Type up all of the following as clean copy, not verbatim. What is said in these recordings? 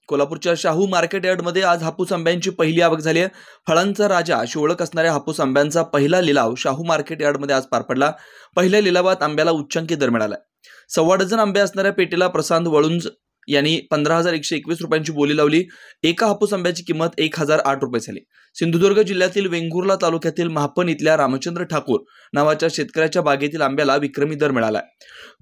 कोल्हापूरच्या शाहू मार्केट यार्डमध्ये आज हापूस आंब्यांची पहिली आवक झाली आहे। फळांचा राजा अशी ओळख असणाऱ्या हापूस आंब्यांचा पहिला लिलाव शाहू मार्केट यार्डमध्ये आज पार पडला। पहिल्या लिलावात आंब्याला उच्चांकी दर मिळाला। 1.25 डझन आंबे असणाऱ्या पेटीला प्रशांत वळुंज यांनी 15,121 रुपयांची बोली लावली। एका हापूस आंब्याची किंमत 1,008 रुपये झाली। सिंधुदुर्ग जिल्ह्यातील वेंगुर्ला तालुक्यातील महापण इथल्या रामचंद्र ठाकूर नावाच्या शेतकऱ्याच्या बागेतील आंब्याला विक्रमी दर मिळाला।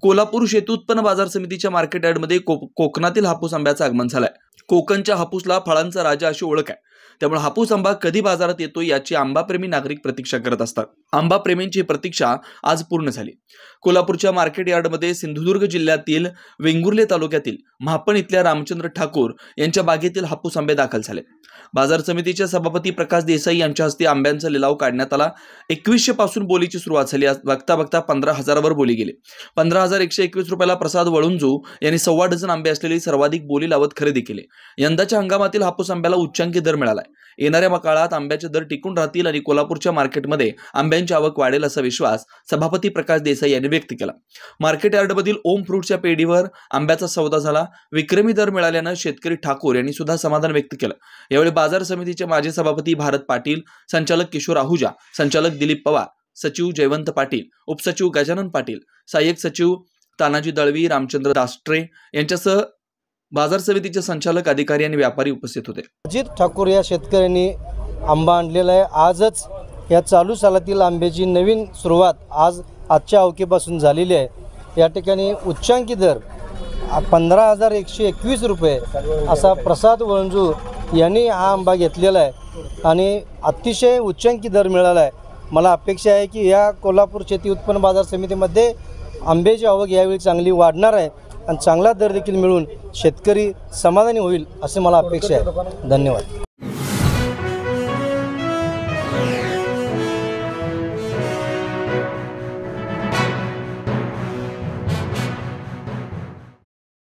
कोल्हापूर शेती उत्पन्न बाजार समितीच्या मार्केट यार्डमध्ये कोकणातील हापूस आंब्याचं आगमन झालंय। कोकणच्या हापूसला फळांचा राजा अशी ओळख आहे, त्यामुळे हापूस आंबा कधी बाजारात येतो याची आंबाप्रेमी नागरिक प्रतीक्षा करत असतात। आंबाप्रेमींची प्रतीक्षा आज पूर्ण झाली। कोल्हापूरच्या मार्केट यार्डमध्ये सिंधुदुर्ग जिल्ह्यातील वेंगुर्ले तालुक्यातील महापण इथल्या रामचंद्र ठाकूर यांच्या बागेतील हापूस आंबे दाखल झाले। बाजार समितीचे सभापती प्रकाश देसाई यांच्या हस्ते आंब्यांचा लिलाव काढण्यात आला। 2100 पासून बोलीची सुरुवात झाली। बघता बघता 15,000 वर बोली गेली। 15,121 रुपयाला प्रसाद वळुंजू यांनी 1.25 डझन आंबे असलेली सर्वाधिक बोली लावत खरेदी केली। यंदाच्या हंगामातील हापूस आंब्याला उच्चांकी दर मिळाला। येणाऱ्या काळात आंब्याचे दर टिकून राहतील आणि कोल्हापूरच्या मार्केटमध्ये आंब्यांची आवक वाढेल असा विश्वास सभापती प्रकाश देसाई यांनी व्यक्त केला। मार्केट यार्डमधील ओम फ्रूटच्या पेढीवर आंब्याचा सौदा झाला। विक्रमी दर मिळाल्याने शेतकरी ठाकूर यांनी सुद्धा समाधान व्यक्त केलं। यावेळी बाजार समितीचे माजी सभापती भारत पाटील, संचालक किशोर आहुजा, संचालक दिलीप पवार, सचिव जयवंत पाटील, उपसचिव गजानन पाटील, सहाय्यक सचिव तानाजी दळवी, रामचंद्र दास्ट्रे यांच्यासह बाजार समितीचे संचालक, अधिकारी आणि व्यापारी उपस्थित होते। अजित ठाकूर या शेतकऱ्यांनी आंबा आणलेला आहे। आजच या चालू सालातील आंब्याची नवीन सुरुवात आजच्या अवकेपासून झालेली आहे। या ठिकाणी उच्चांकी दर 15,121 रुपये असा प्रसाद वळुंजू यांनी हा आंबा घेतलेला आहे आणि अतिशय उच्चांकी दर मिळाला आहे। मला अपेक्षा आहे की या कोल्हापूर शेती उत्पन्न बाजार समितीमध्ये आंब्याची आवक यावेळी चांगली वाढणार आहे आणि चांगला दर देखील मिळून शेतकरी समाधानी होईल असे मला अपेक्षा आहे। धन्यवाद।